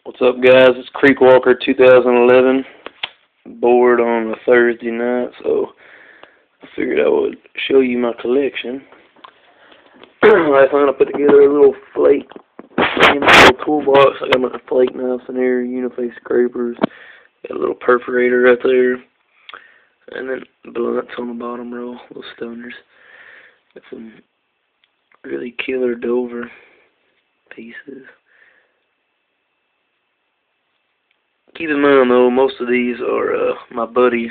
What's up, guys? It's Creekwalker 2011. Bored on a Thursday night, so I figured I would show you my collection. Last night I put together a little flake in a little toolbox. I got my flake knives in here, uniface scrapers, got a little perforator right there, and then blunts on the bottom row, little stoners. Got some really killer Dover pieces. Keep in mind though, most of these are my buddies.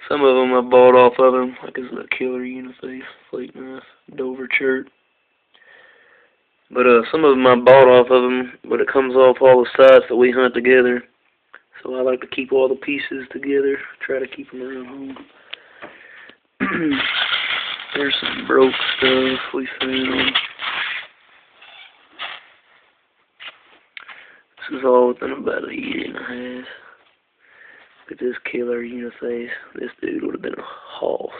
Some of them I bought off of them, like this is a killer uniface flake knife, Dover chert. But some of them I bought off of them, but it comes off all the sites that we hunt together. So I like to keep all the pieces together, try to keep them around home. There's some broke stuff we found. This is all within about a year and a half. Look at this killer uniface. This dude would have been a hoss.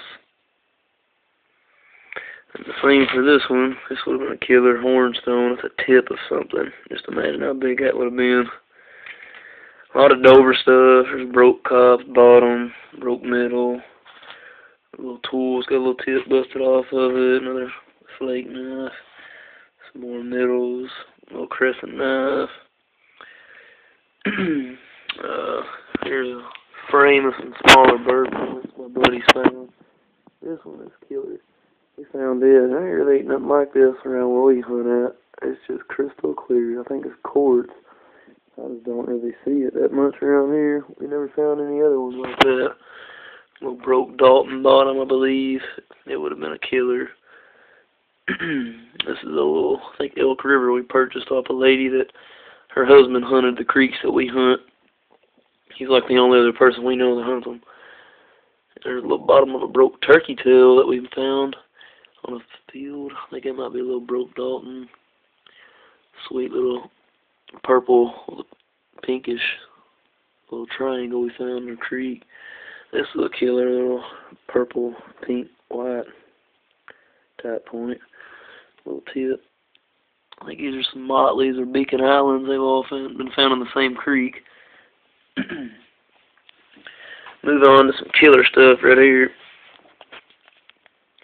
And the same for this one. This would have been a killer hornstone. It's a tip of something. Just imagine how big that would have been. A lot of Dover stuff. There's broke cops, bottom, broke middle. Little tools, got a little tip busted off of it. Another flake knife. Some more middles. A little crescent knife. Here's a frame of some smaller bird points my buddies found. This one is killer. We found it. I ain't really ain't nothing like this around where we hunt at. It's just crystal clear. I think it's quartz. I just don't really see it that much around here. We never found any other ones like that. Little broke Dalton bottom, I believe. It would have been a killer. This is a little, I think, Elk River we purchased off a lady that her husband hunted the creeks that we hunt. He's like the only other person we know that hunts them. There's a little bottom of a broke turkey tail that we found on a field. I think it might be a little broke Dalton. Sweet little purple, pinkish little triangle we found in a creek. This is a killer little purple, pink, white type point. Little tip. I think these are some Motleys or Beacon Islands. They've all been found in the same creek. Move on to some killer stuff right here.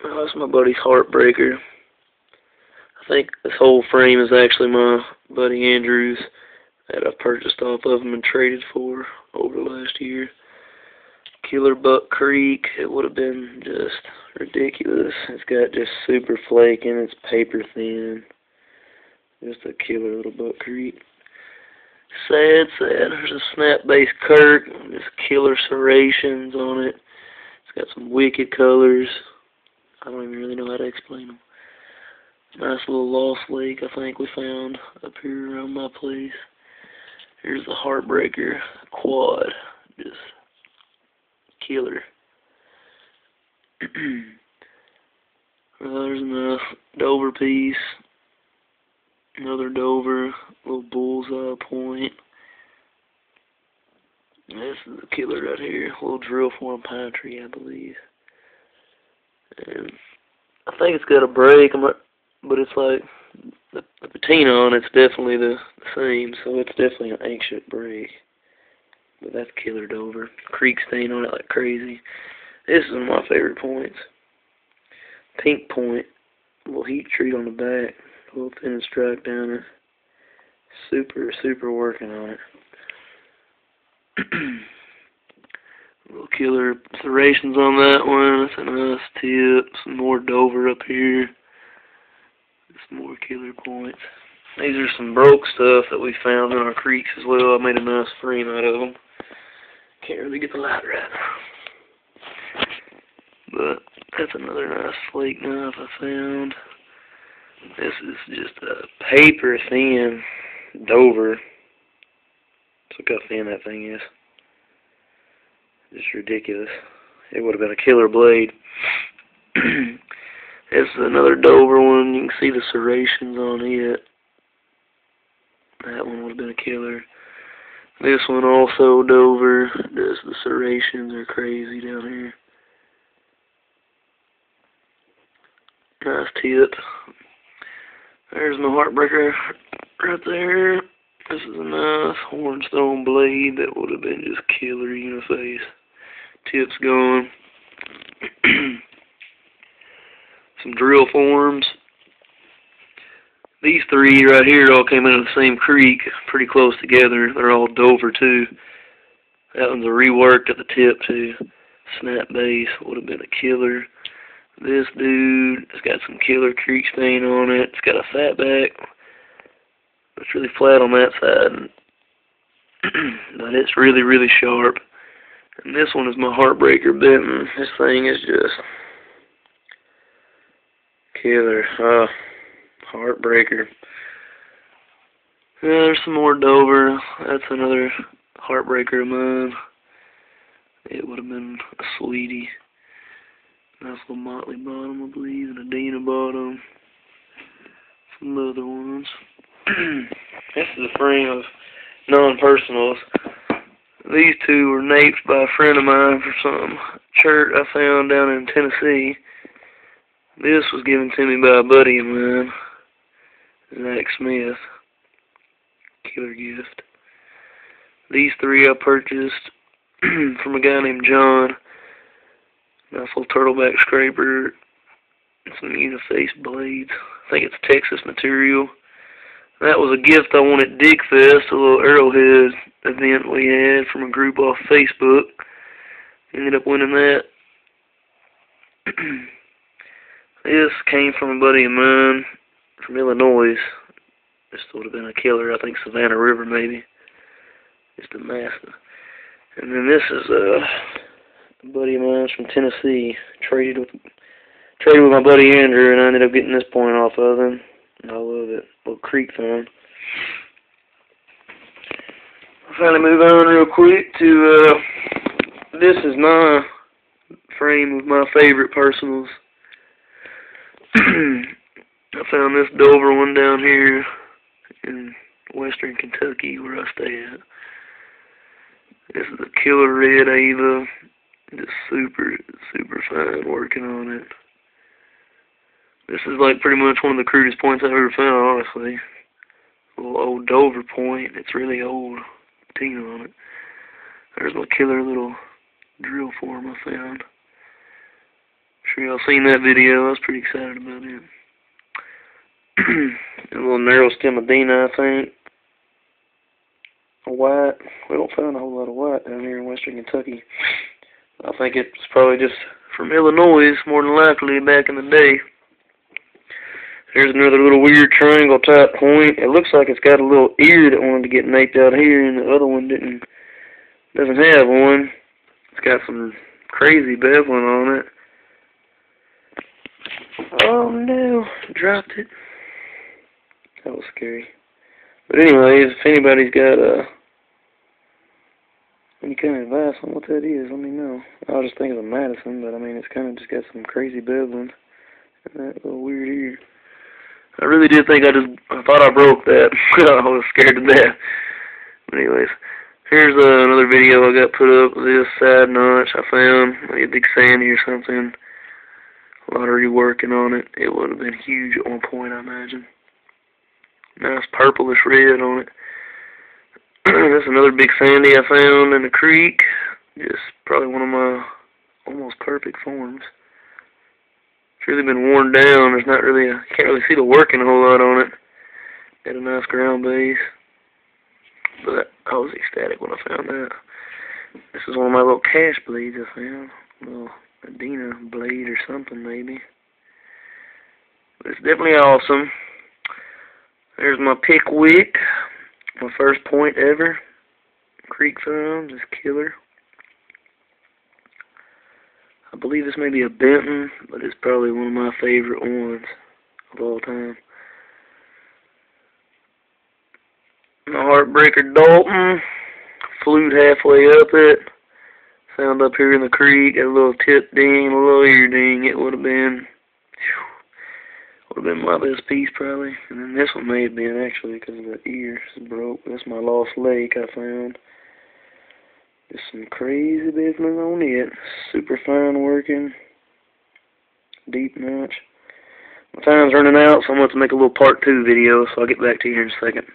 Oh, that's my buddy's Heartbreaker. I think this whole frame is actually my buddy Andrew's that I purchased off of him and traded for over the last year. Killer Buck Creek. It would have been just ridiculous. It's got just super flake and it's paper thin. Just a killer little Buck Creek. Sad. There's a snap-based Kirk. Just killer serrations on it. It's got some wicked colors. I don't even really know how to explain them. Nice little lost lake I think we found up here around my place. Here's the Heartbreaker quad. Just killer. There's a Dover piece. Another Dover, little bullseye point. This is a killer right here, a little drill form pine tree, I believe. And I think it's got a break, but it's like the patina on it's definitely the same, so it's definitely an ancient break. But that's killer Dover. Creek stain on it like crazy. This is one of my favorite points. Pink point, little heat treat on the back. A little thin stripe down it. Super working on it. Little killer serrations on that one. That's a nice tip. Some more Dover up here. Some more killer points. These are some broke stuff that we found in our creeks as well. I made a nice frame out of them. Can't really get the light right. But that's another nice flake knife I found. This is just a paper thin Dover. Look how thin that thing is. Just ridiculous. It would have been a killer blade. This is another Dover one. You can see the serrations on it. That one would have been a killer. This one also Dover. Just the serrations are crazy down here. Nice tip. There's my Heartbreaker right there. This is a nice nice hornstone blade that would have been just killer uniface. Tips gone. Some drill forms. These three right here all came out of the same creek, pretty close together. They're all Dover too. That one's a reworked at the tip too. Snap base would have been a killer. This dude has got some killer creek stain on it. It's got a fat back. It's really flat on that side, but it's really, really sharp. And this one is my Heartbreaker Benton. This thing is just killer. Heartbreaker. Yeah, there's some more Dover. That's another Heartbreaker of mine. It would have been a sweetie. Nice little Motley bottom, I believe, and a Dina bottom. Some other ones. This is a frame of non-personals. These two were naped by a friend of mine for some shirt I found down in Tennessee. This was given to me by a buddy of mine, Zach Smith. Killer gift. These three I purchased from a guy named John. Nice little turtleback scraper and some uniface blades. I think it's Texas material. That was a gift I won at Dig Fest, a little Arrowhead event we had from a group off Facebook. Ended up winning that. This came from a buddy of mine from Illinois. This would have been a killer. I think Savannah River maybe. Just a massive. And then this is a buddy of mine from Tennessee. Traded with my buddy Andrew, and I ended up getting this point off of him. I love it. Little creek thumb. I'll finally move on real quick to this is my frame of my favorite personals. I found this Dover one down here in western Kentucky where I stay at. This is a killer red Ava. Just super, super fine working on it. This is like pretty much one of the crudest points I've ever found, honestly. A little old Dover point. It's really old. Patina on it. There's my killer little drill form I found. Sure y'all seen that video. I was pretty excited about it. A little narrow stem of Dina, I think. A white. We don't find a whole lot of white down here in western Kentucky. I think it's probably just from Illinois, more than likely, back in the day. Here's another little weird triangle type point. It looks like it's got a little ear that wanted to get naped out here, and the other one doesn't have one. It's got some crazy beveling on it. Oh no, dropped it. That was scary. But anyways, if anybody's got any kind of advice on what that is, let me know. I was just thinking of Madison, but I mean, it's kind of just got some crazy beveling and that little weird ear. I really did think I thought I broke that. I was scared to death. But anyways, here's another video I got put up with this side notch I found. Like a big sandy or something. A lot of reworking on it. It would have been huge at one point, I imagine. Nice purplish red on it. That's another big sandy I found in the creek. Just probably one of my almost perfect forms. It's really been worn down. There's not really can't really see the working a whole lot on it. Had a nice ground base. But I was ecstatic when I found that. This is one of my little cash blades I found. A little Dina blade or something maybe. But it's definitely awesome. There's my Pickwick. My first point ever. Creek thumb, just killer. I believe this may be a Benton, but it's probably one of my favorite ones of all time. My Heartbreaker Dalton, flute halfway up it. Found up here in the creek, got a little tip ding, a little ear ding. It would have been my best piece probably. And then this one may have been actually because the ear is broke. That's my Lost Lake I found. Just some crazy business on it. Super fine working. Deep notch. My time's running out, so I'm going to make a little part 2 video, so I'll get back to you here in a second.